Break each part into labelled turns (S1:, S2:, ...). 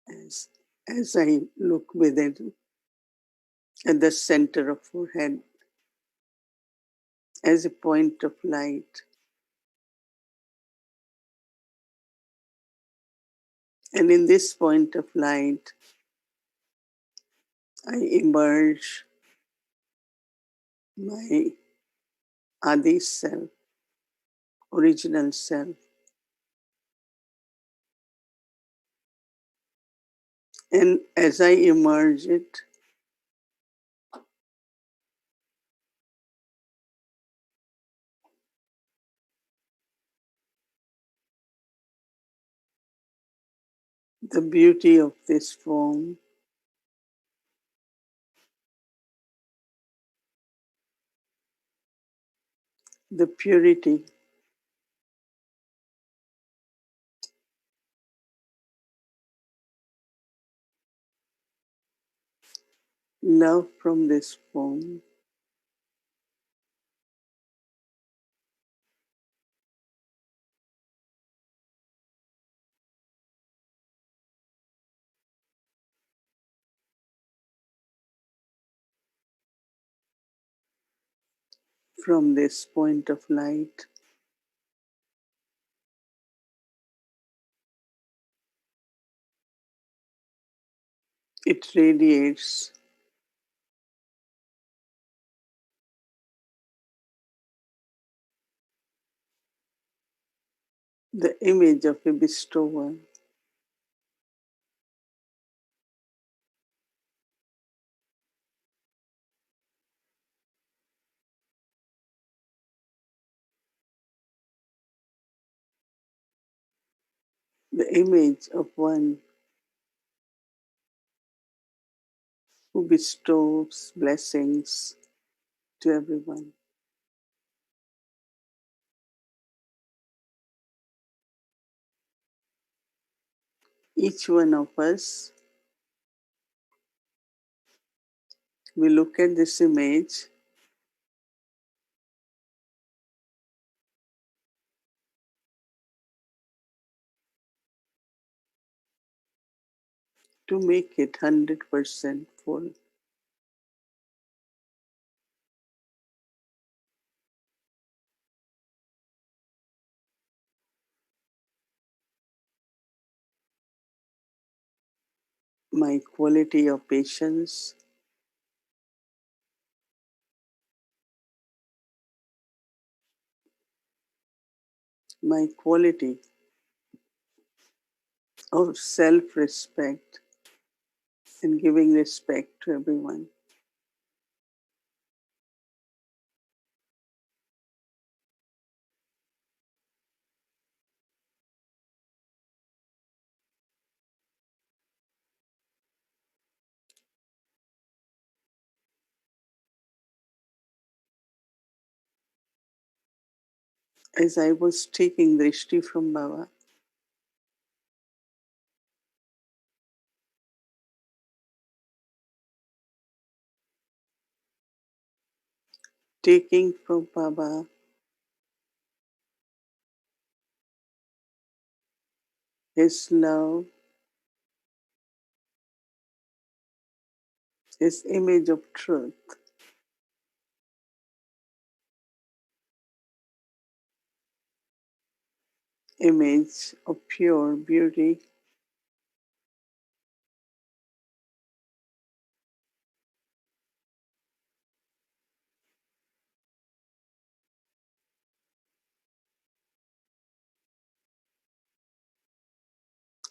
S1: as, as I look within at the center of forehead as a point of light. And in this point of light, I emerge my Adi self, original self. And as I emerge it, the beauty of this form, the purity, love from this form, from this point of light, it radiates the image of a bestower, the image of one who bestows blessings to everyone. Each one of us, we look at this image to make it 100% full. My quality of patience, my quality of self-respect and giving respect to everyone. As I was taking Drishti from Baba, taking from Baba his love, his image of truth, image of pure beauty,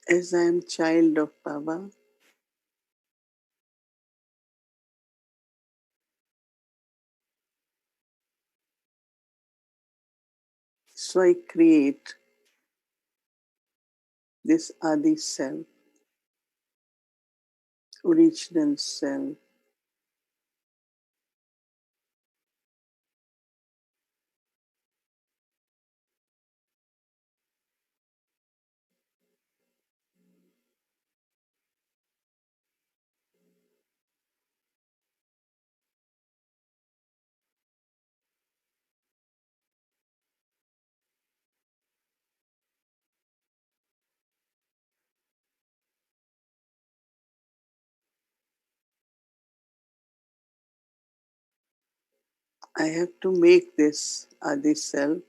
S1: as I am child of Baba, so I create this Adi self, original self, I have to make this Adi self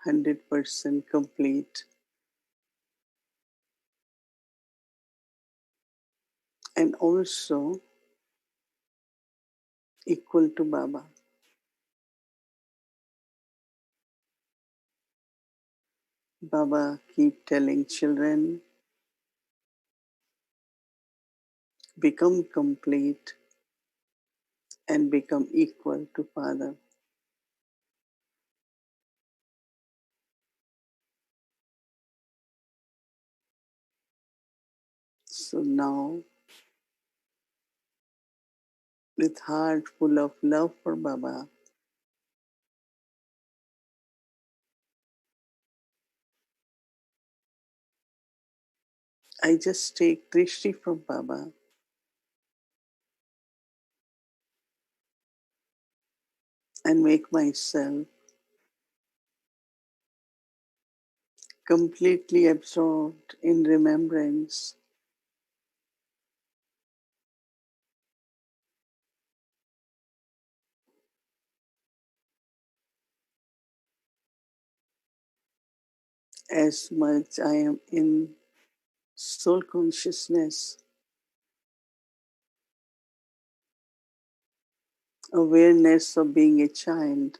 S1: 100% complete and also equal to Baba. Baba keep telling children, become complete and become equal to Father. So now, with heart full of love for Baba, I just take Drishti from Baba and make myself completely absorbed in remembrance. As much I am in soul consciousness, awareness of being a child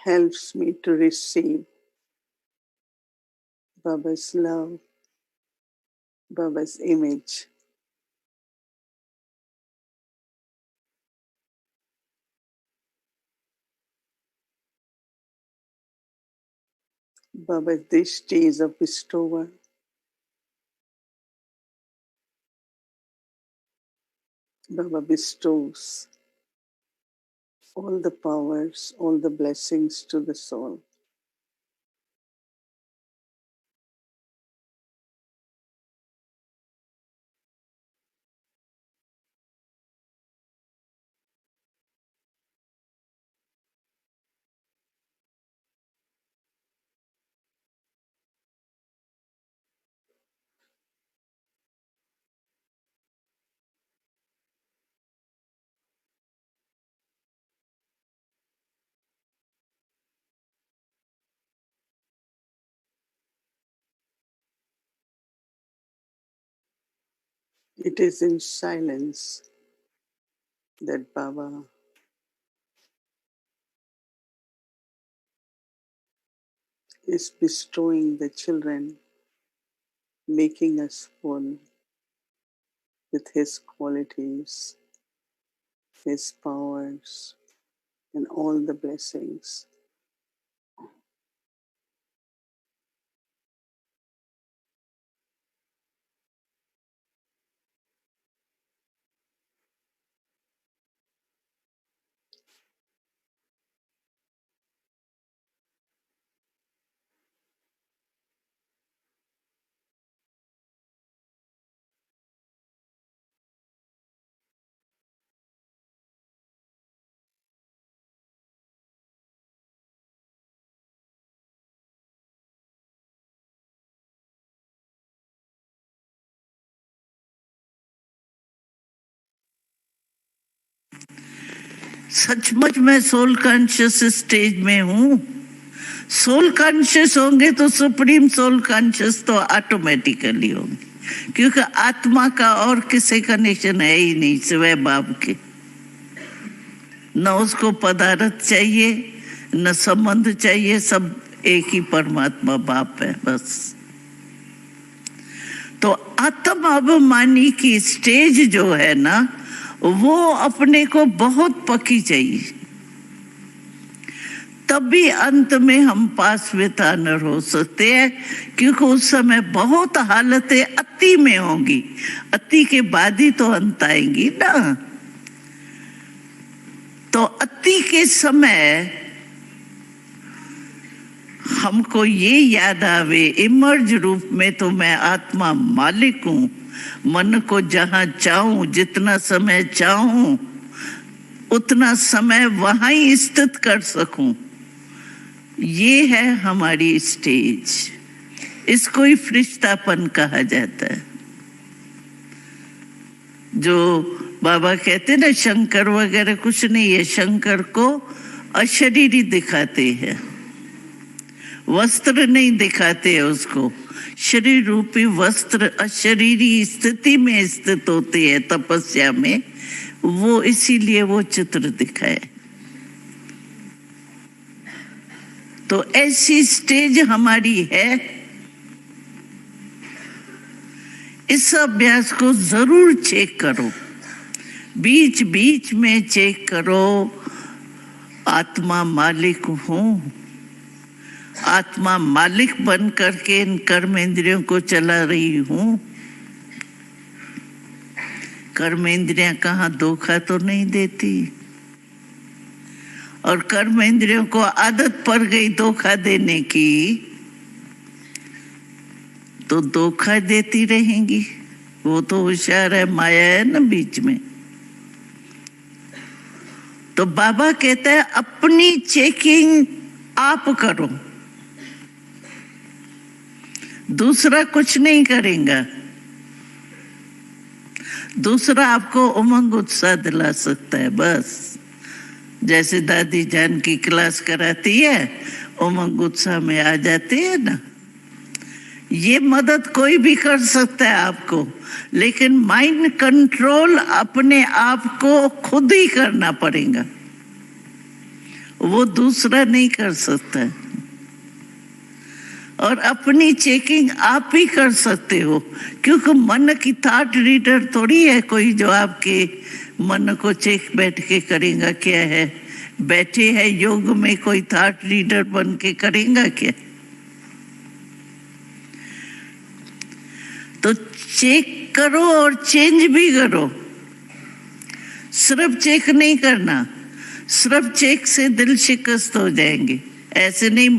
S1: helps me to receive Baba's love, Baba's image. Baba's Drishti is a bestower. Baba bestows all the powers, all the blessings to the soul. It is in silence that Baba is bestowing the children, making us full with His qualities, His powers, and all the blessings.
S2: सचमुच मैं soul conscious stage में हूँ। Soul conscious होंगे तो supreme soul conscious तो automatically होंगे, क्योंकि आत्मा का और किसी कनेक्शन है ही नहीं सिवाय बाप के। न उसको पदार्थ चाहिए न संबंध चाहिए, सब एक ही परमात्मा बाप है बस। तो आत्म अभिमानी की स्टेज जो है ना, वो अपने को बहुत पक्की चाहिए, तभी अंत में हम पास विद ऑनर हो सकते हैं, क्योंकि उस समय बहुत हालतें अति में होंगी। अति के बाद ही तो अंत आएंगी ना। तो अति के समय हमको ये याद आवे, इमर्ज रूप में तो मैं आत्मा मालिक हूँ, मन को जहाँ चाहूं, जितना समय चाहूं उतना समय वहां ही स्थित कर सकूं। ये है हमारी स्टेज। इसको ही फरिश्तापन कहा जाता है। जो बाबा कहते ना शंकर वगैरह कुछ नहीं है, शंकर को अशरीरी दिखाते हैं, वस्त्र नहीं दिखाते हैं उसको। शरीर रूपी वस्त्र अशरीरी स्थिति में स्थित होते हैं तपस्या में, वो इसीलिए वो चित्र दिखाए। तो ऐसी स्टेज हमारी है। इस अभ्यास को जरूर चेक करो, बीच बीच में चेक करो। आत्मा मालिक हूं, आत्मा मालिक बन करके इन कर्म इंद्रियों को चला रही हूं। कर्म इंद्रियां कहाँ धोखा तो नहीं देती, और कर्म इंद्रियों को आदत पड़ गई धोखा देने की, तो धोखा देती रहेंगी। वो तो होशियार है, माया है ना बीच में। तो बाबा कहता है अपनी चेकिंग आप करो, दूसरा कुछ नहीं करेगा। दूसरा आपको उमंग उत्साह दिला सकता है बस, जैसे दादी जान की क्लास कराती है, उमंग उत्साह में आ जाते हैं ना। ये मदद कोई भी कर सकता है आपको, लेकिन माइंड कंट्रोल अपने आप को खुद ही करना पड़ेगा, वो दूसरा नहीं कर सकता है। और अपनी चेकिंग आप ही कर सकते हो, क्योंकि मन की थॉट रीडर थोड़ी है कोई जो आपके मन को चेक बैठ के करेगा। क्या है, बैठे है योग में कोई थॉट रीडर बन के करेगा क्या? तो चेक करो और चेंज भी करो। सिर्फ चेक नहीं करना, सिर्फ चेक से दिल शिकस्त हो जाएंगे। ऐसे नहीं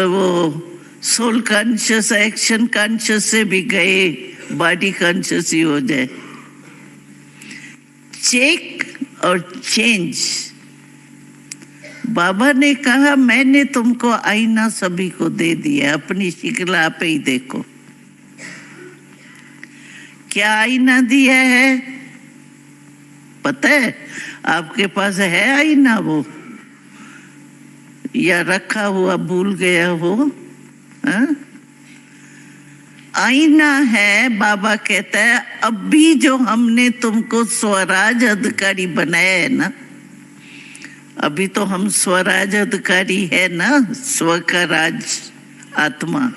S2: वो सोल कॉन्शियस एक्शन कॉन्शियस से भी गए बॉडी कॉन्शियस ही हो जाए। चेक और चेंज। बाबा ने कहा मैंने तुमको आईना सभी को दे दिया, अपनी शक्ल आप ही देखो। क्या आईना दिया है पता है? आपके पास है आईना वो, या रखा हुआ भूल गया हो? हा? आईना है। बाबा कहता है अभी जो हमने तुमको स्वराज अधिकारी बनाया है ना, अभी तो हम स्वराज अधिकारी है ना, स्व का राज, आत्मा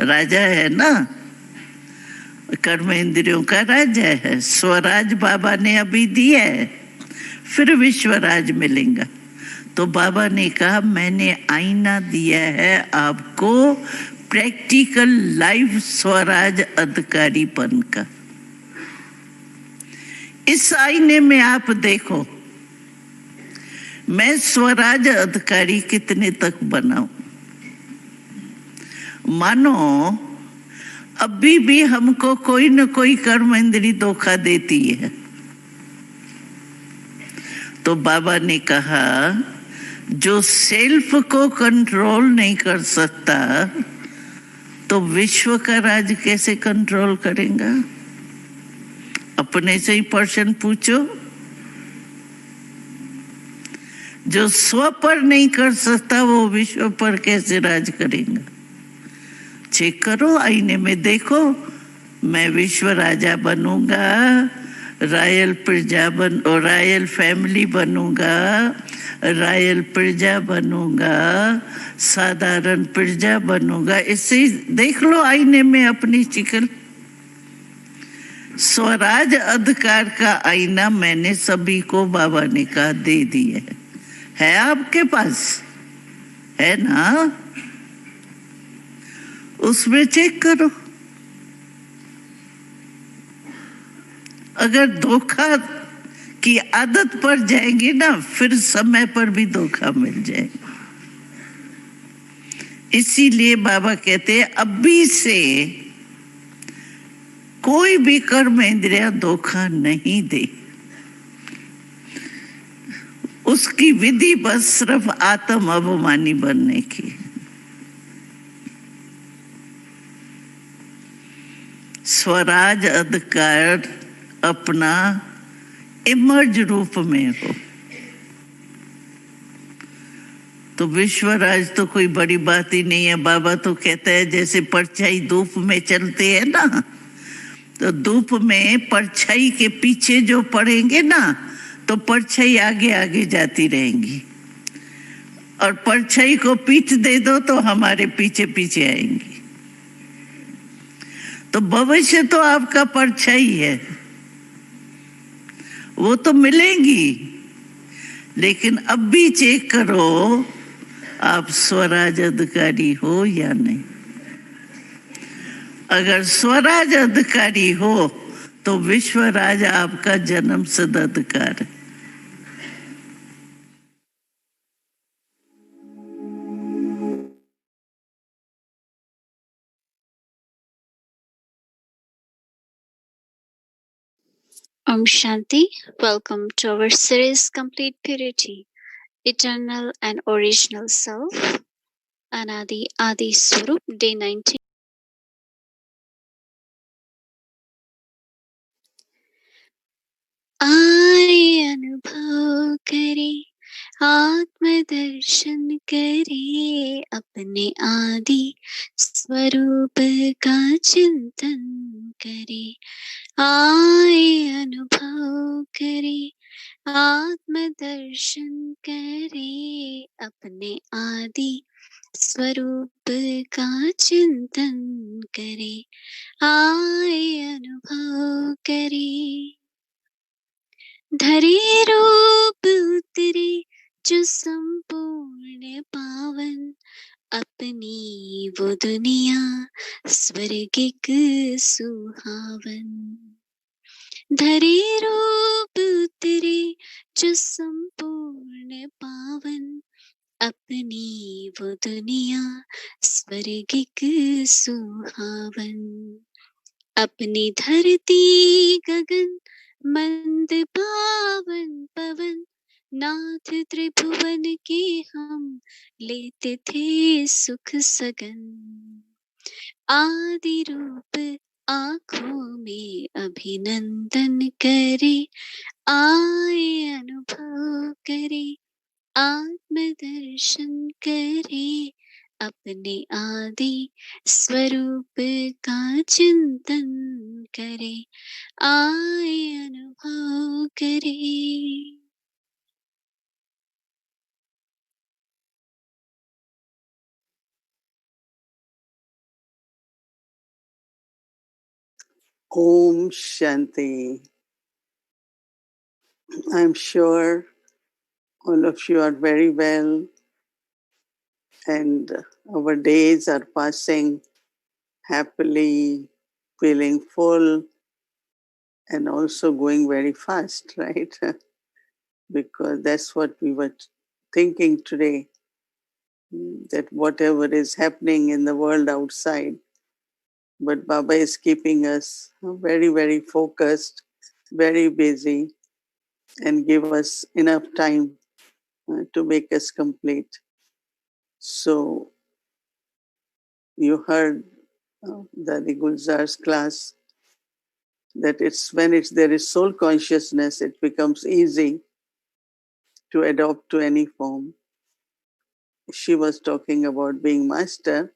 S2: राजा है ना, कर्म इंद्रियों का राजा है। स्वराज बाबा ने अभी दिया है, फिर विश्वराज मिलेगा। तो बाबा ने कहा मैंने आईना दिया है आपको, प्रैक्टिकल लाइफ स्वराज अधिकारीपन का। इस आईने में आप देखो मैं स्वराज अधिकारी कितने तक बनाऊं। मानो अभी भी हमको कोई न कोई कर्म इंद्री धोखा देती है, तो बाबा ने कहा जो सेल्फ को कंट्रोल नहीं कर सकता तो विश्व का राज कैसे कंट्रोल करेगा? अपने से ही प्रश्न पूछो। जो स्व पर नहीं कर सकता वो विश्व पर कैसे राज करेगा? चेक करो, आईने में देखो, मैं विश्व राजा बनूंगा, रॉयल प्रजा और रॉयल फैमिली बनूंगा, रॉयल प्रजा बनूंगा, साधारण प्रजा बनूंगा। इससे देख लो आईने में अपनी शक्ल। स्वराज अधिकार का आईना मैंने सभी को बाबा ने कहा दे दिया है आपके पास है ना, उसमें चेक करो। अगर धोखा की आदत पड़ जाएगी ना, फिर समय पर भी धोखा मिल जाएगा। इसीलिए बाबा कहते हैं अभी से कोई भी कर्म इंद्रिया धोखा नहीं दे। उसकी विधि बस सिर्फ आत्म अभिमानी बनने की। स्वराज अधिकार अपना इमर्ज रूप में हो। तो विश्वराज तो कोई बड़ी बात ही नहीं है। बाबा तो कहता है जैसे परछाई धूप में चलते है ना, तो धूप में परछाई के पीछे जो पड़ेंगे ना, तो परछाई आगे आगे जाती रहेंगी, और परछाई को पीठ दे दो तो हमारे पीछे पीछे आएंगी। तो भविष्य तो आपका परछाई है, वो तो मिलेंगी, लेकिन अब भी चेक करो आप स्वराज अधिकारी हो या नहीं। अगर स्वराज अधिकारी हो तो विश्वराज आपका जन्म सिद्ध अधिकार है।
S3: Om Shanti. Welcome to our series Complete Purity, Eternal and Original Self, Anadi Adi Swarup, Day 19. आए अनुभव करे, आत्मदर्शन करे, अपने आदि स्वरूप का चिंतन करे। आए अनुभव करे, आत्मदर्शन करे, अपने आदि स्वरूप का चिंतन करे। आए अनुभव करे, धरे रूप उतरे जो संपूर्ण पावन, अपनी वो दुनिया स्वर्गिक सुहावन। धरे रूप उतरे जो संपूर्ण पावन, अपनी वो दुनिया स्वर्गिक सुहावन। अपनी धरती गगन मंद पावन पवन, नाथ त्रिभुवन के हम लेते थे सुख सगन। आदि रूप आँखों में अभिनंदन करे, आए अनुभव करे, आत्मदर्शन करे, अपने आदि स्वरूप का चिंतन करे। आए अनुभव करे।
S1: Om Shanti. I'm sure all of you are very well, and our days are passing happily, feeling full, and also going very fast, right? Because that's what we were thinking today, that whatever is happening in the world outside, but Baba is keeping us very, very focused, very busy, and give us enough time to make us complete. So you heard Dadi Gulzar's class, that it's when there is soul consciousness, it becomes easy to adopt to any form. She was talking about being master,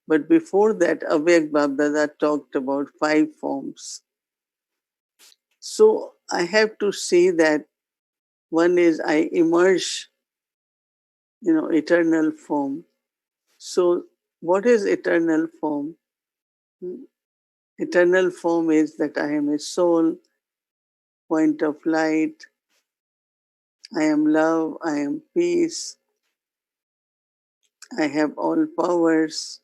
S1: but before that, Avyak Babdada talked about 5 forms. So I have to say that one is I emerge, eternal form. So what is eternal form? Eternal form is that I am a soul, point of light, I am love, I am peace, I have all powers.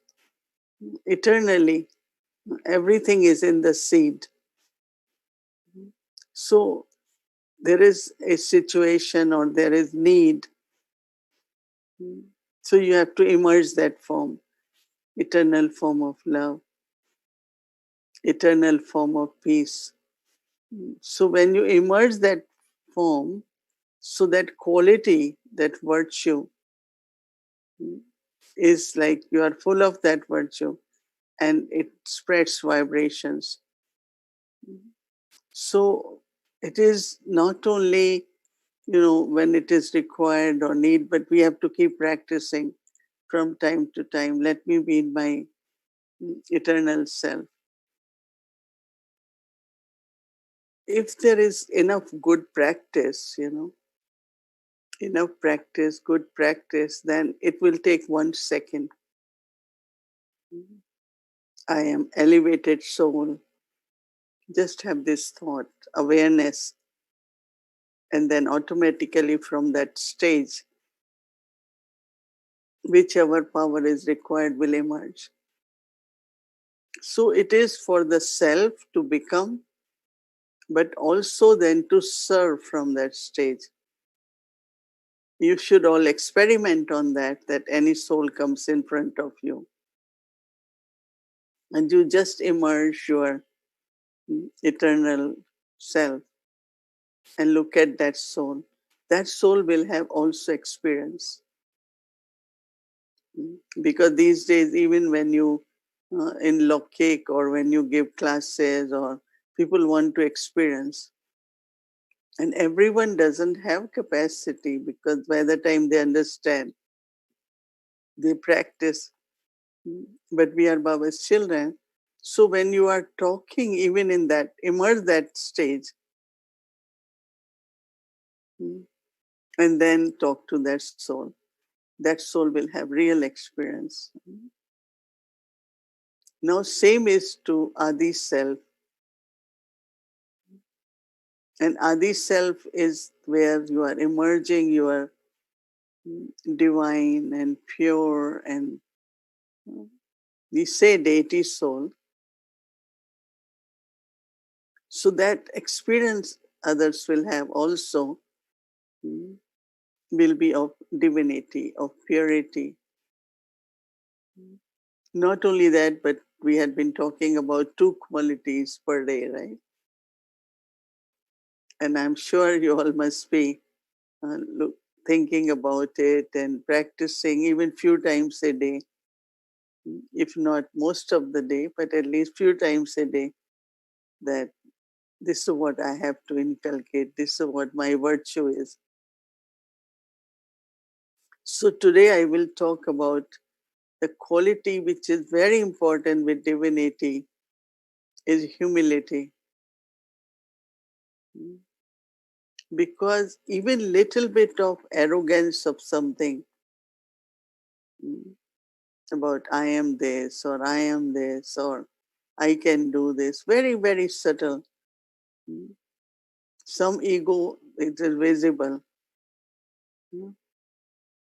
S1: Eternally, everything is in the seed. So there is a situation or there is need. So you have to emerge that form, eternal form of love, eternal form of peace. So when you emerge that form, so that quality, that virtue, is like you are full of that virtue and it spreads vibrations. So it is not only, when it is required or need, but we have to keep practicing from time to time. Let me be in my eternal self. If there is enough good practice, enough practice, good practice, then it will take 1 second. I am elevated soul. Just have this thought, awareness, and then automatically from that stage, whichever power is required will emerge. So it is for the self to become, but also then to serve from that stage. You should all experiment on that any soul comes in front of you. And you just immerse your eternal self and look at that soul. That soul will have also experience. Because these days, even when you in Lokek or when you give classes or people want to experience, and everyone doesn't have capacity because by the time they understand, they practice. But we are Baba's children. So when you are talking, even in that, immerse that stage, and then talk to that soul. That soul will have real experience. Now, same is to Adi Self. And Adi Self is where you are emerging, you are divine and pure, and we say deity soul. So that experience others will have also will be of divinity, of purity. Not only that, but we had been talking about 2 qualities per day, right? And I'm sure you all must be thinking about it and practicing even few times a day, if not most of the day, but at least few times a day, that this is what I have to inculcate, this is what my virtue is. So today I will talk about the quality which is very important with divinity is humility. Because even little bit of arrogance of something about I am this or I am this or I can do this, very, very subtle. Some ego, it is visible.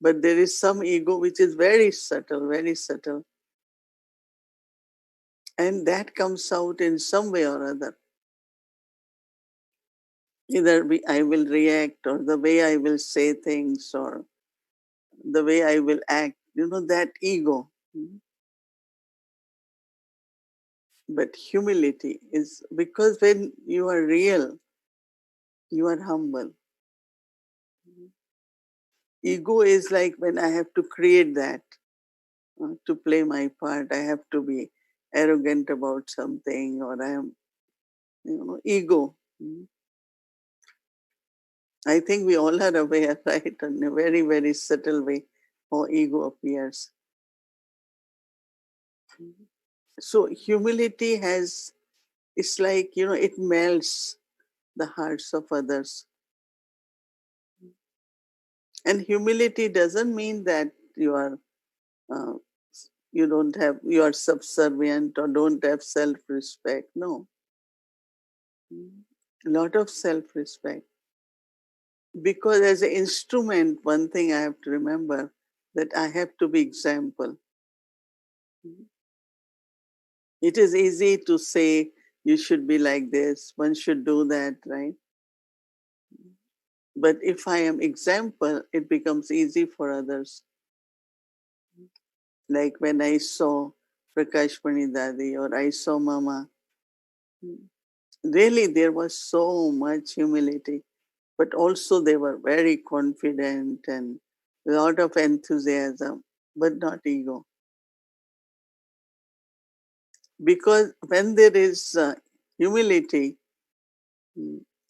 S1: But there is some ego which is very subtle, very subtle. And that comes out in some way or other. Either I will react or the way I will say things or the way I will act, that ego. But humility is because when you are real, you are humble. Ego is like when I have to create that to play my part, I have to be arrogant about something or I am, ego. I think we all are aware, right, in a very, very subtle way how ego appears. So humility it's like, it melts the hearts of others. And humility doesn't mean that you are uh, you are subservient or don't have self-respect. No. A lot of self-respect. Because as an instrument, one thing I have to remember that I have to be example. It is easy to say you should be like this, one should do that, right? But if I am example, it becomes easy for others. Like when I saw Prakash Pani Dadi or I saw Mama, really there was so much humility, but also they were very confident and a lot of enthusiasm, but not ego. Because when there is humility,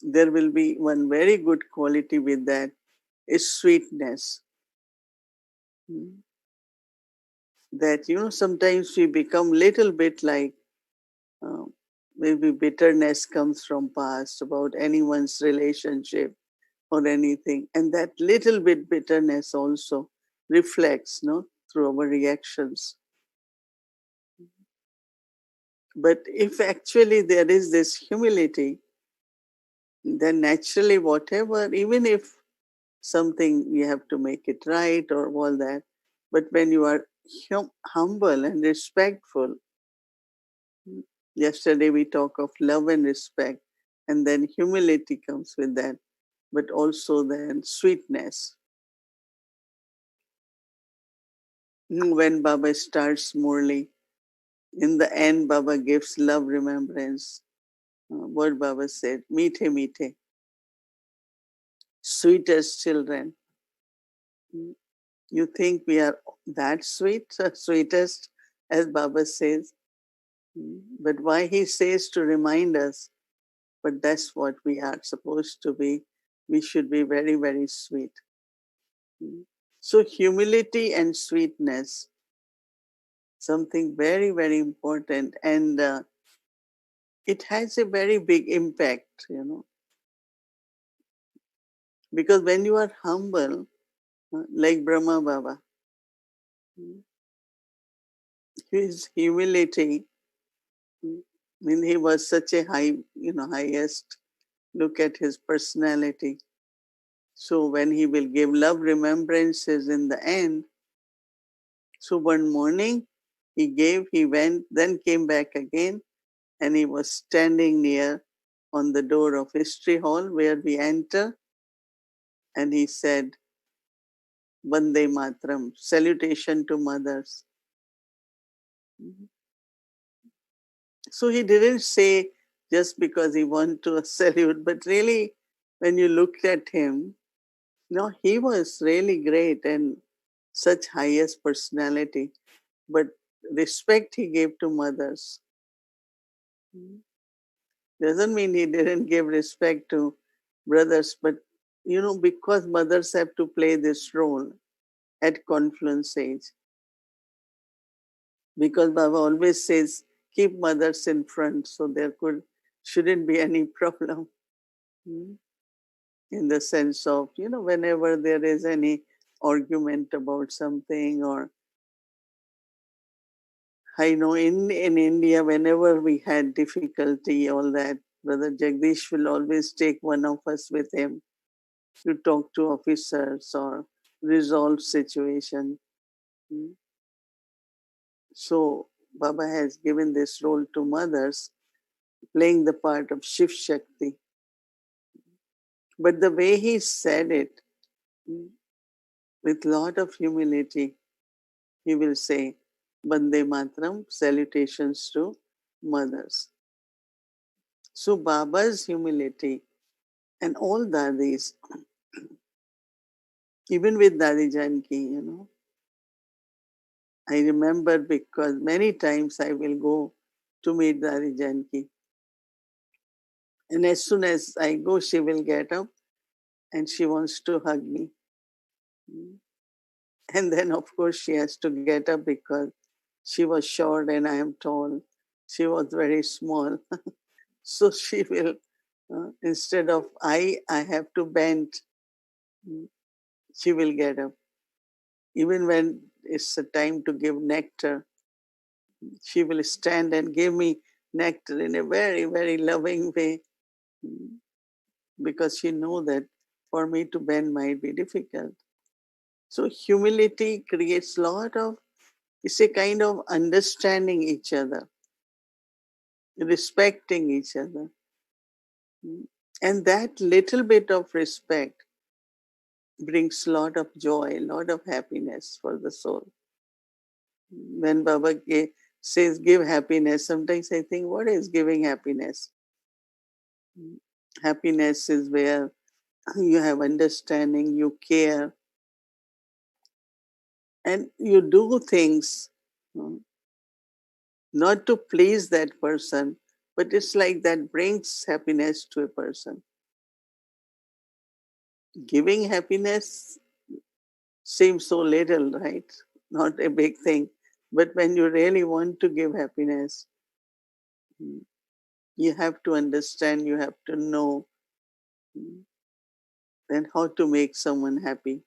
S1: there will be one very good quality with that is sweetness. That, sometimes we become little bit like uh, maybe bitterness comes from past about anyone's relationship or anything. And that little bit bitterness also reflects, no, through our reactions. But if actually there is this humility, then naturally whatever, even if something you have to make it right or all that, but when you are humble and respectful, yesterday we talk of love and respect, and then humility comes with that, but also then sweetness. When Baba starts Murli, in the end, Baba gives love remembrance. What Baba said, meethe meethe, sweetest children. You think we are that sweet, sweetest, as Baba says. But why he says to remind us, but that's what we are supposed to be. We should be very, very sweet. So humility and sweetness, something very, very important. And it has a very big impact, because when you are humble, like Brahma Baba, his humility, I mean, he was such a highest. Look at his personality. So when he will give love remembrances in the end, so one morning he gave, he went, then came back again, and he was standing near on the door of history hall where we enter, and he said, Vande Matram, salutation to mothers. So he didn't say just because he wanted to salute, but really, when you looked at him, no, he was really great and such highest personality. But respect he gave to mothers doesn't mean he didn't give respect to brothers, but because mothers have to play this role at confluence age. Because Baba always says, keep mothers in front, so there shouldn't be any problem. In the sense of, whenever there is any argument about something, or I know in India, whenever we had difficulty, all that, Brother Jagdish will always take one of us with him to talk to officers or resolve situation. So Baba has given this role to mothers, playing the part of Shiv Shakti. But the way he said it, with lot of humility, he will say, Bande Matram, salutations to mothers. So Baba's humility and all Dadis, even with Dadi Janki, I remember because many times I will go to meet Dadi Janki. And as soon as I go, she will get up and she wants to hug me. And then, of course, she has to get up because she was short and I am tall. She was very small. So she will, instead of I have to bend, she will get up. Even when it's the time to give nectar, she will stand and give me nectar in a very, very loving way, because she knows that for me to bend might be difficult. So humility creates a lot of, it's a kind of understanding each other, respecting each other. And that little bit of respect brings a lot of joy, a lot of happiness for the soul. When Baba says give happiness, sometimes I think, what is giving happiness? Happiness is where you have understanding, you care, and you do things not to please that person, but it's like that brings happiness to a person. Giving happiness seems so little, right? Not a big thing. But when you really want to give happiness, you have to understand, you have to know, and how to make someone happy.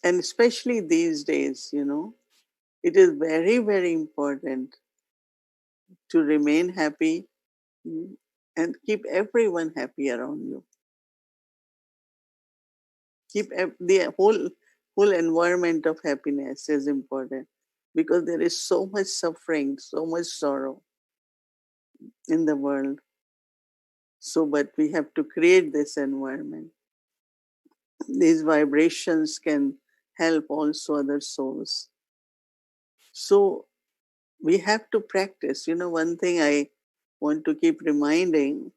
S1: And especially these days, it is very, very important to remain happy, and keep everyone happy around you. Keep the whole environment of happiness is important, because there is so much suffering, so much sorrow in the world. So, but we have to create this environment. These vibrations can help also other souls. So we have to practice. One thing I want to keep reminding,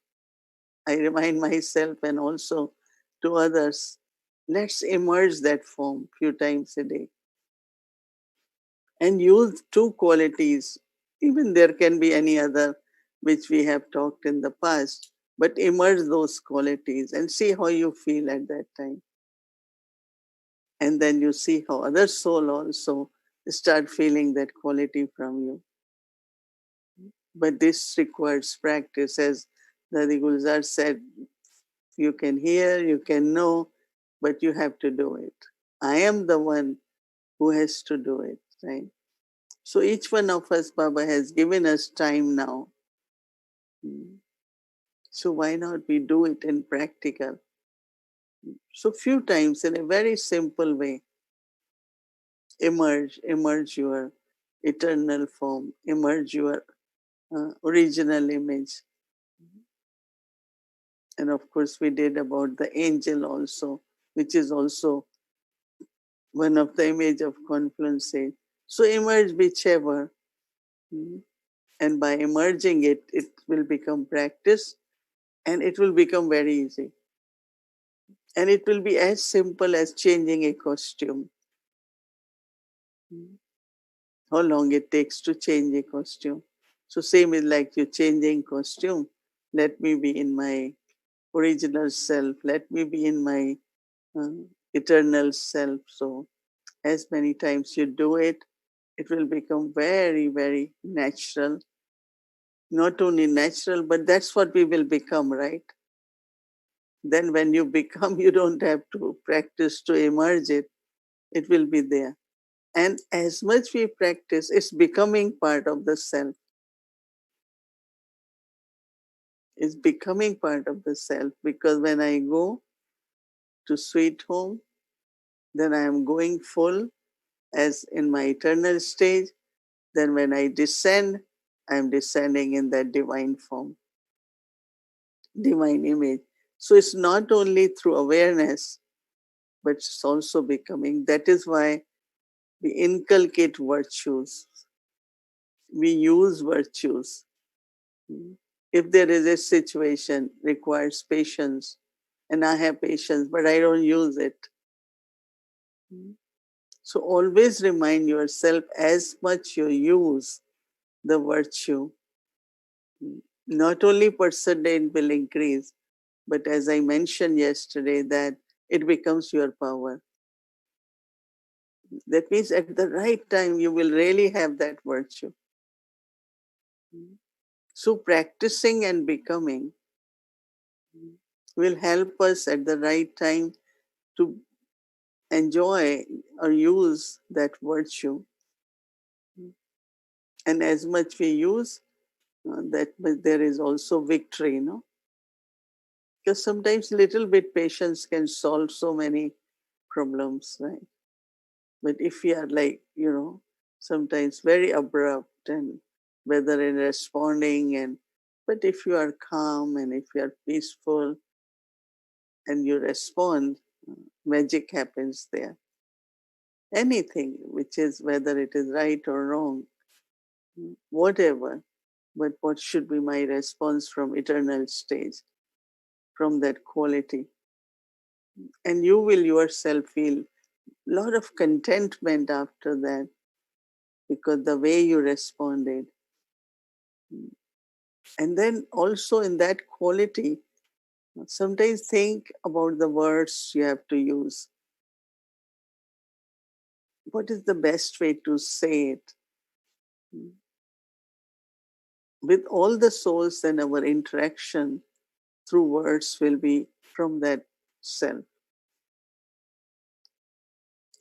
S1: I remind myself and also to others, let's emerge that form few times a day and use two qualities. Even there can be any other which we have talked in the past, but emerge those qualities and see how you feel at that time. And then you see how other soul also start feeling that quality from you. But this requires practice. As Dadi Gulzar said, you can hear, you can know, but you have to do it. I am the one who has to do it, right? So each one of us, Baba has given us time now. So why not we do it in practical? So few times in a very simple way, emerge your eternal form, emerge your original image. And of course, we did about the angel also, which is also one of the image of confluence. So emerge whichever, and by emerging it, it will become practice, and it will become very easy. And it will be as simple as changing a costume. How long it takes to change a costume. So same is like you changing costume. Let me be in my original self. Let me be in my uh, eternal self. So as many times you do it, it will become very, very natural. Not only natural, but that's what we will become, right? Then when you become, you don't have to practice to emerge it. It will be there. And as much we practice, it's becoming part of the self. It's becoming part of the self, because when I go to sweet home, then I am going full as in my eternal stage. Then when I descend, I am descending in that divine form, divine image. So it's not only through awareness, but it's also becoming. That is why we inculcate virtues. We use virtues. If there is a situation requires patience, and I have patience, but I don't use it. So always remind yourself, as much you use the virtue, not only percent will increase, but as I mentioned yesterday, that it becomes your power. That means at the right time, you will really have that virtue. So practicing and becoming will help us at the right time to enjoy or use that virtue. And as much we use, that there is also victory, Because sometimes little bit patience can solve so many problems, right? But if we are like, sometimes very abrupt, and whether in responding, but if you are calm and if you are peaceful and you respond, magic happens there. Anything which is, whether it is right or wrong, whatever, but what should be my response from eternal stage, from that quality? And you will yourself feel a lot of contentment after that, because the way you responded. And then also in that quality, sometimes think about the words you have to use. What is the best way to say it? With all the souls, then our interaction through words will be from that self.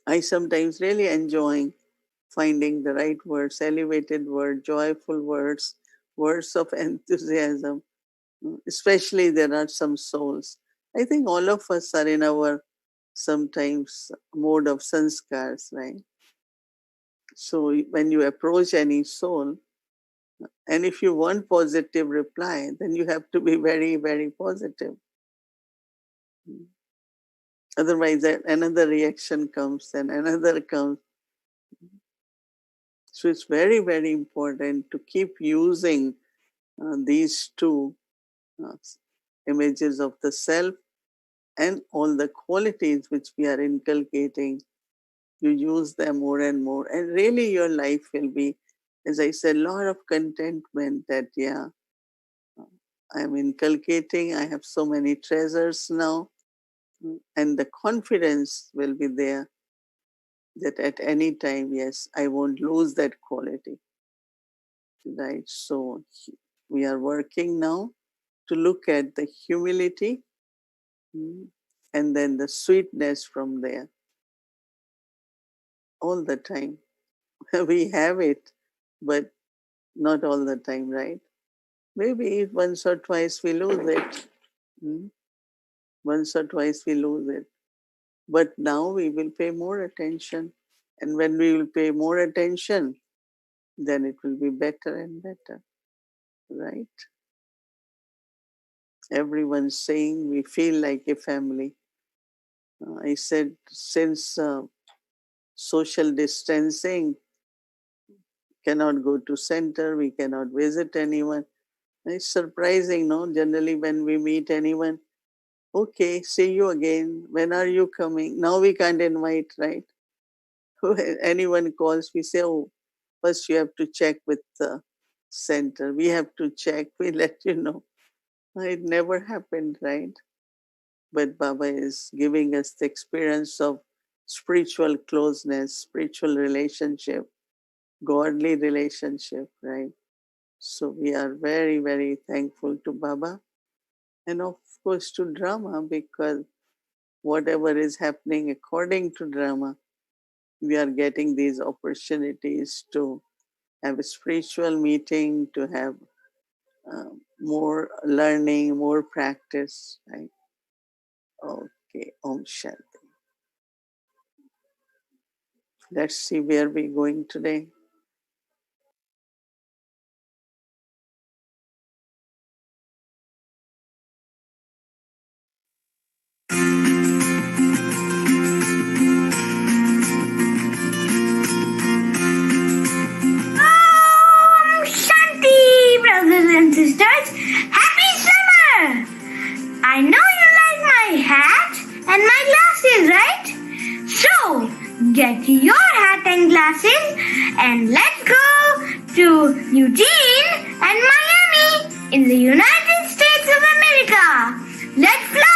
S1: I sometimes really enjoy finding the right words, elevated words, joyful words, words of enthusiasm. Especially there are some souls. I think all of us are in our sometimes mode of sanskars, right? So when you approach any soul, and if you want positive reply, then you have to be very, very positive. Otherwise, another reaction comes and another comes. So it's very, very important to keep using these two uh, images of the self and all the qualities which we are inculcating. You use them more and more, and really your life will be, as I said, a lot of contentment that, yeah, I'm inculcating, I have so many treasures now, and the confidence will be there that at any time, yes, I won't lose that quality, right? So we are working now to look at the humility, and then the sweetness from there all the time. We have it, but not all the time, right? Maybe once or twice we lose it. Once or twice we lose it. But now we will pay more attention. And when we will pay more attention, then it will be better and better, right? Everyone's saying we feel like a family. I said, since social distancing, cannot go to center, we cannot visit anyone. It's surprising, no? Generally, when we meet anyone, okay, see you again. When are you coming? Now we can't invite, right? When anyone calls, we say, oh, first you have to check with the center. We have to check. We let you know. It never happened, right? But Baba is giving us the experience of spiritual closeness, spiritual relationship, godly relationship, right? So we are very, very thankful to Baba and of course to drama, because whatever is happening according to drama, we are getting these opportunities to have a spiritual meeting, to have more learning, more practice, right? Okay, Om Shanti. Let's see where we're going today.
S4: Shanti, brothers and sisters. Happy summer! I know you like my hat and my glasses, right? So, get your hat and glasses and let's go to Eugene and Miami in the United States of America. Let's fly!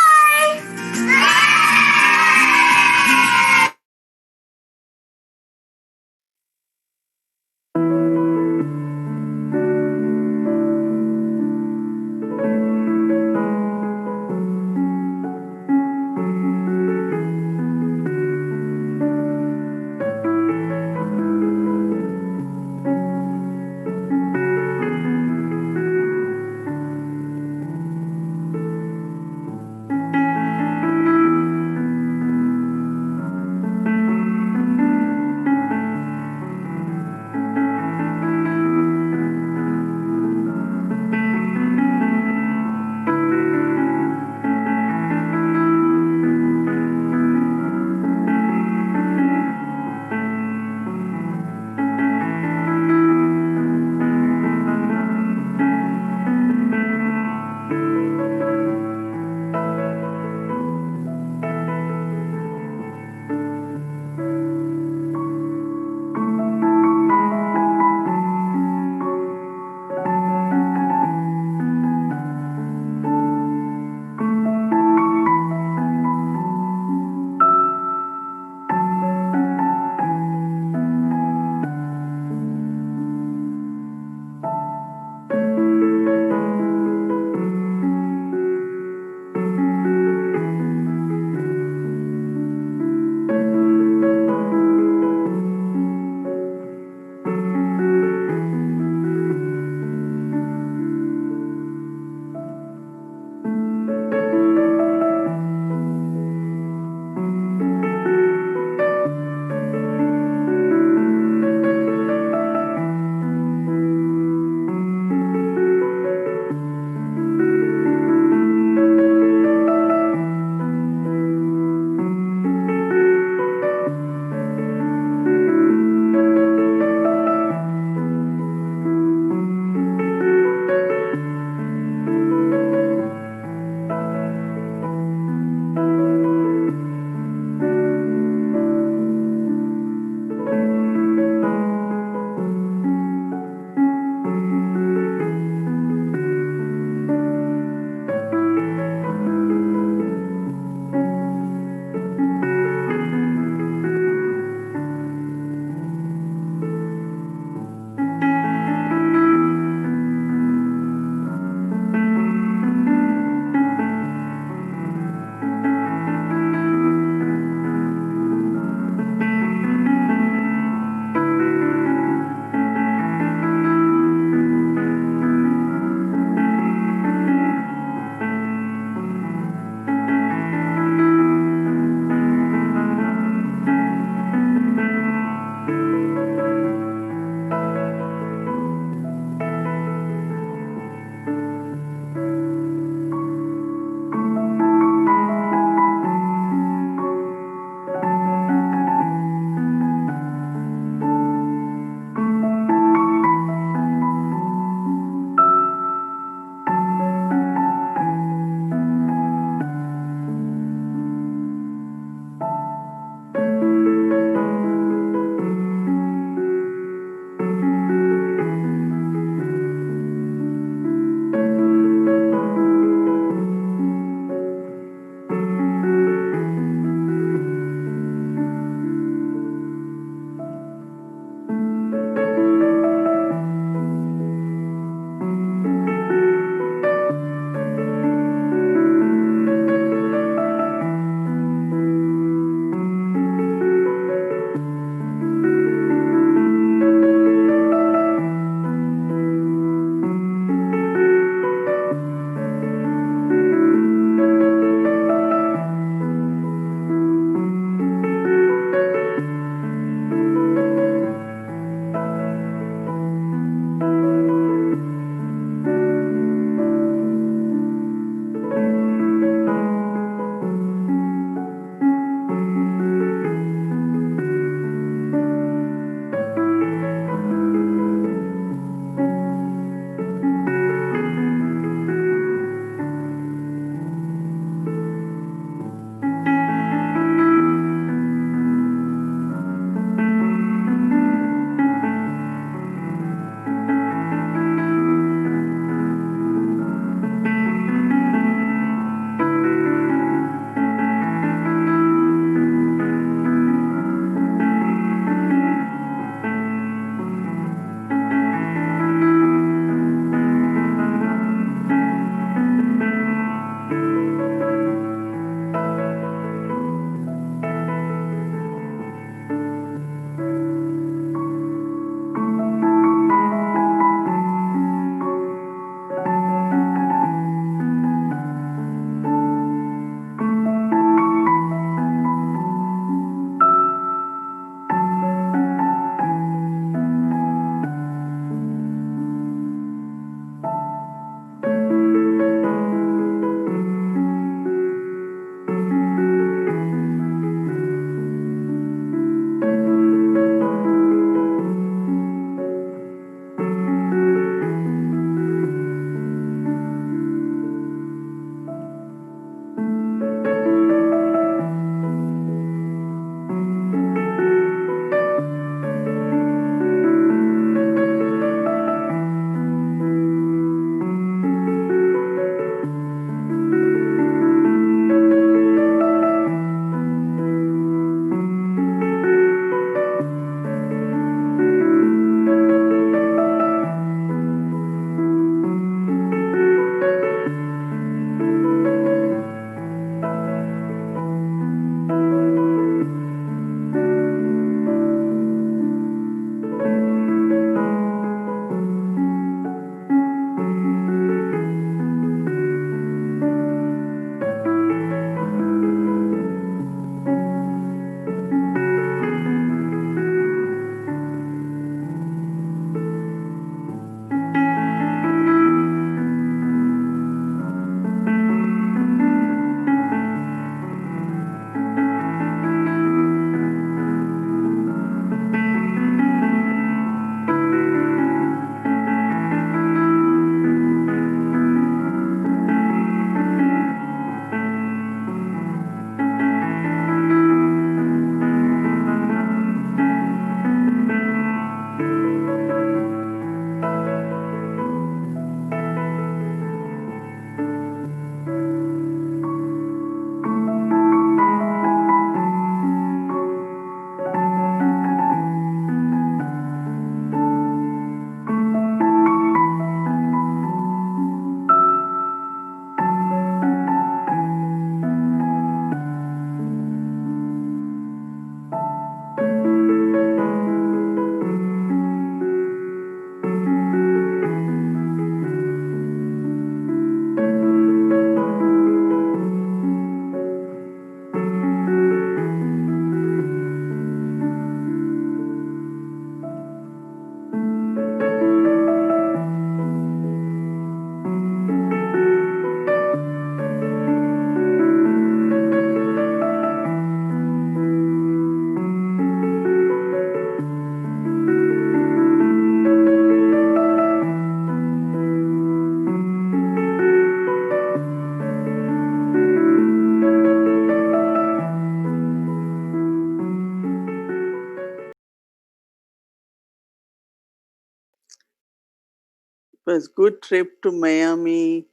S1: was good trip to Miami,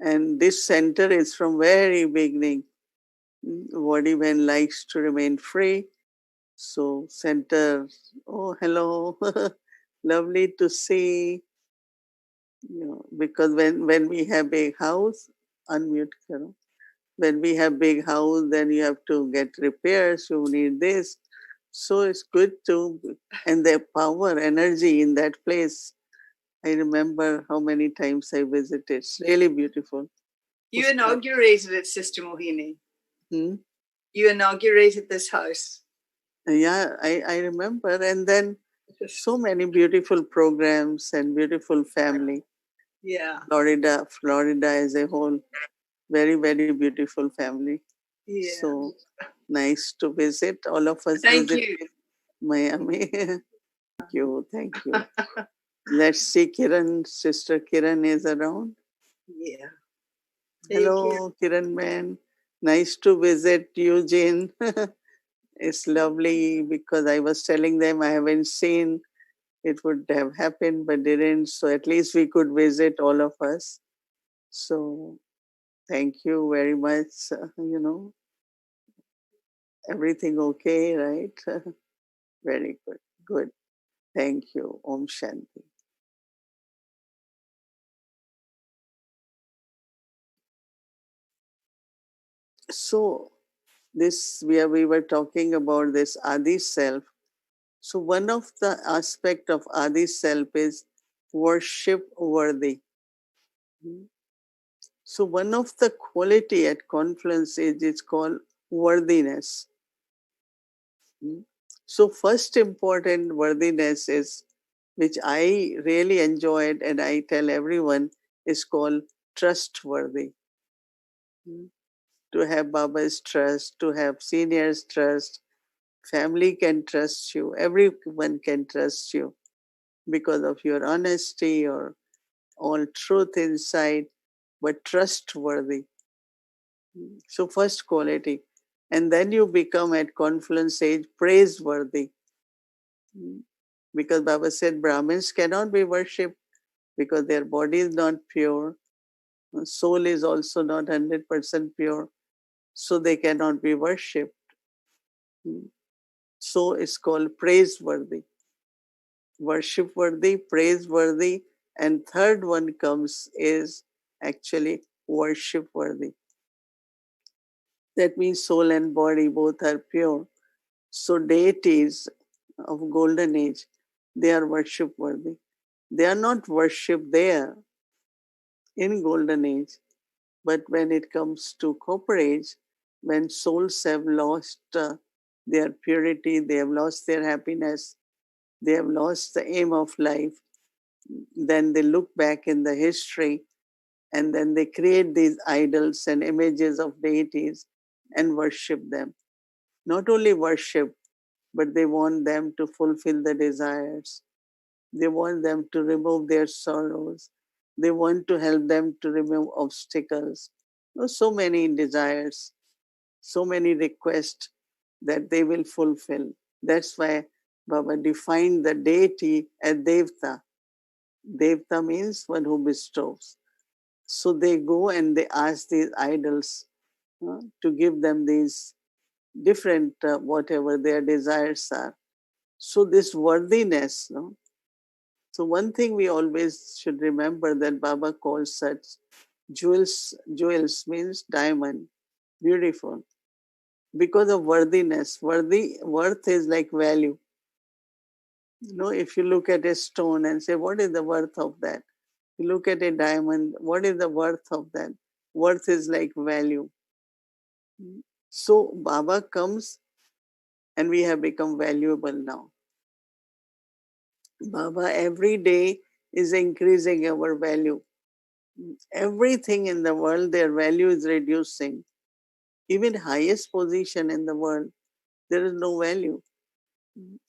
S1: and this center is from very beginning. Vodivan likes to remain free. So center, oh hello, lovely to see. Because when we have big house, unmute karo. When we have big house, then you have to get repairs, you need this. So it's good to, and the power, energy in that place. I remember how many times I visited. It's really beautiful.
S5: You inaugurated it, Sister Mohini.
S1: Hmm?
S5: You inaugurated this house.
S1: Yeah, I remember. And then so many beautiful programs and beautiful family.
S5: Yeah.
S1: Florida as a whole, very, very beautiful family.
S5: Yeah.
S1: So nice to visit. All of us
S5: Thank
S1: visit
S5: you.
S1: Miami. Thank you. Let's see Kiran, Sister Kiran is around.
S5: Yeah.
S1: Hello, Kiran man. Nice to visit Eugene. It's lovely because I was telling them I haven't seen. It would have happened, but didn't. So at least we could visit all of us. So thank you very much. Everything okay, right? Very good. Good. Thank you. Om Shanti. So we were talking about this Adi self. So one of the aspect of Adi self is worship worthy. So one of the quality at confluence is it's called worthiness. So first important worthiness is, which I really enjoyed and I tell everyone, is called trustworthy. To have Baba's trust, to have seniors' trust, family can trust you, everyone can trust you because of your honesty or all truth inside, but trustworthy. So first quality. And then you become at confluence age praiseworthy. Because Baba said Brahmins cannot be worshipped because their body is not pure. Soul is also not 100% pure. So they cannot be worshipped. So it's called praiseworthy. Worship worthy, praiseworthy, and third one comes is actually worship worthy. That means soul and body both are pure. So deities of golden age, they are worship worthy. They are not worshipped there in golden age, but when it comes to copper age, when souls have lost their purity, they have lost their happiness, they have lost the aim of life, then they look back in the history and then they create these idols and images of deities and worship them. Not only worship, but they want them to fulfill the desires. They want them to remove their sorrows. They want to help them to remove obstacles. So many desires, so many requests that they will fulfill. That's why Baba defined the deity as Devta. Devta means one who bestows. So they go and they ask these idols to give them these different, whatever their desires are. So this worthiness, no? So one thing we always should remember that Baba calls such jewels. Jewels means diamond, beautiful. Because of worthiness, worth is like value. If you look at a stone and say, what is the worth of that? You look at a diamond, what is the worth of that? Worth is like value. So Baba comes and we have become valuable now. Baba every day is increasing our value. Everything in the world, their value is reducing. Even highest position in the world, there is no value.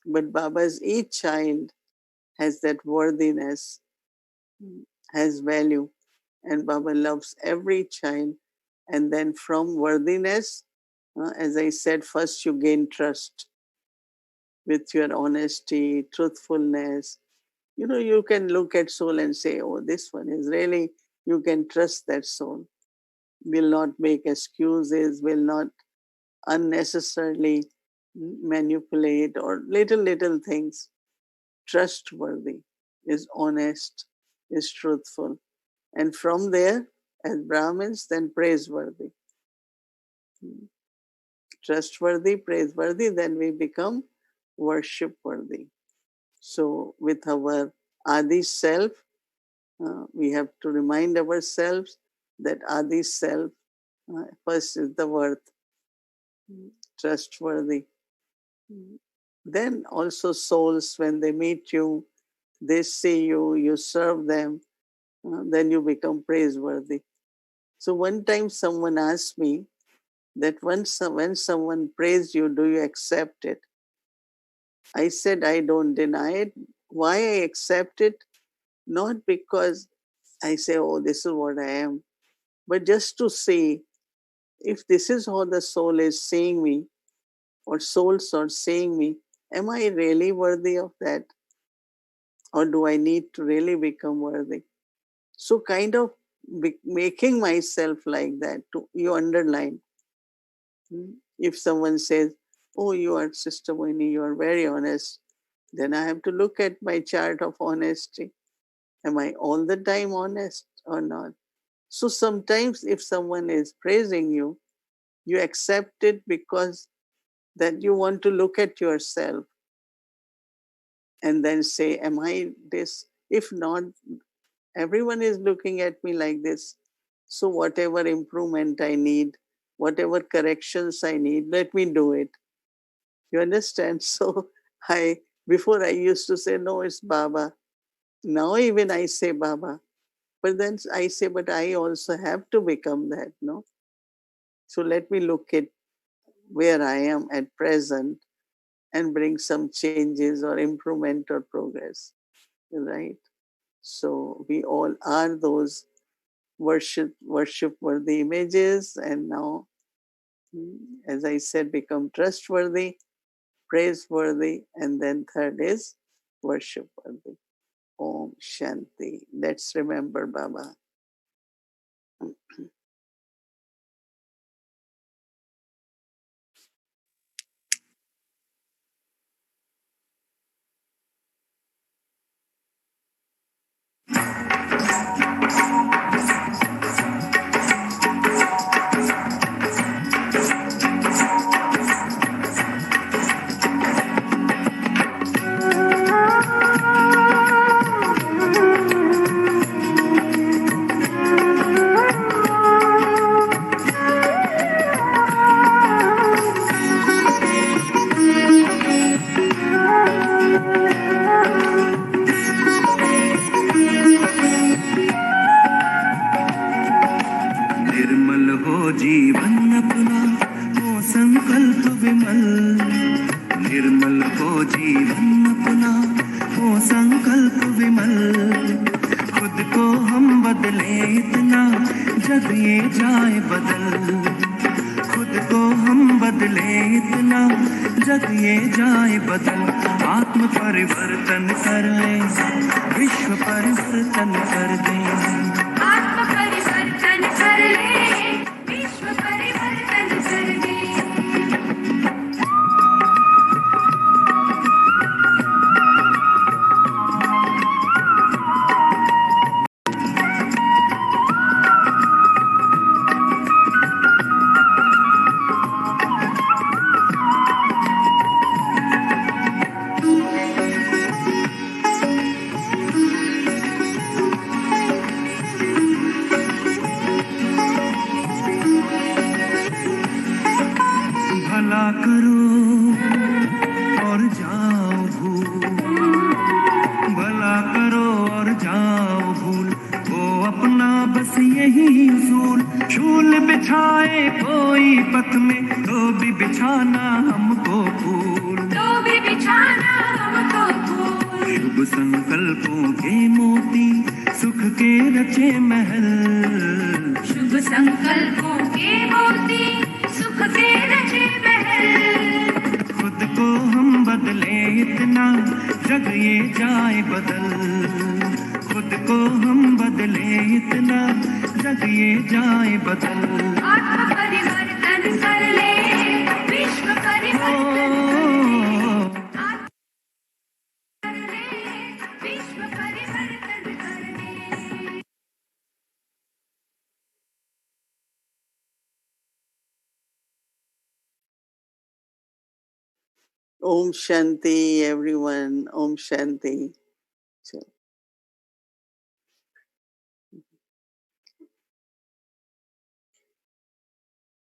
S1: But Baba's each child has that worthiness, has value. And Baba loves every child. And then from worthiness, as I said, first you gain trust with your honesty, truthfulness. You can look at soul and say, oh, this one is really, you can trust that soul. Will not make excuses, will not unnecessarily manipulate or little things. Trustworthy, is honest, is truthful. And from there, as Brahmins, then praiseworthy. Trustworthy, praiseworthy, then we become worship worthy. So with our Adi self, we have to remind ourselves that Adi self first is the worth, trustworthy. Then also souls, when they meet you, they see you, you serve them, then you become praiseworthy. So one time someone asked me that when someone praised you, do you accept it? I said, I don't deny it. Why I accept it? Not because I say, oh, this is what I am, but just to see if this is how the soul is seeing me, or souls are seeing me, am I really worthy of that? Or do I need to really become worthy? So kind of making myself like that, you underline. If someone says, oh, you are Sister Mohini, you are very honest, then I have to look at my chart of honesty. Am I all the time honest or not? So sometimes if someone is praising you, you accept it because that you want to look at yourself and then say, am I this? If not, everyone is looking at me like this. So whatever improvement I need, whatever corrections I need, let me do it. You understand? So before I used to say, no, it's Baba. Now even I say Baba. But then I say, but I also have to become that, no? So let me look at where I am at present and bring some changes or improvement or progress, right? So we all are those worship-worthy images, and now, as I said, become trustworthy, praiseworthy, and then third is worship-worthy. Om Shanti. Let's remember Baba.
S6: जीवन अपना हो संकल्प विमल, निर्मल हो जीवन अपना हो संकल्प विमल। खुद को हम बदले इतना जग ये जाए बदल, खुद को हम बदले इतना जग ये जाए बदल। आत्म परिवर्तन कर ले, विश्व परिवर्तन कर दे। आत्म परिवर्तन कर ले, विश्व परिवर्तन कर दे। भला करो और जाओ भूल, भला करो और जाओ भूल, वो अपना बस यही उसूल। शूल बिछाए कोई पथ में तो भी बिछाना हमको फूल, तो भी बिछाना हमको फूल। शुभ संकल्पों के मोती सुख के रचे महल, शुभ संकल्पों के मोती सुख के रचे महल। खुद को हम बदले इतना जग ये जाए बदल खुद को हम बदले इतना जग ये जाए बदल आत्म परिवर्तन कर ले विश्व परिवर्तन विश्व परिवर्तन कर ले
S1: Om Shanti, everyone. Om Shanti.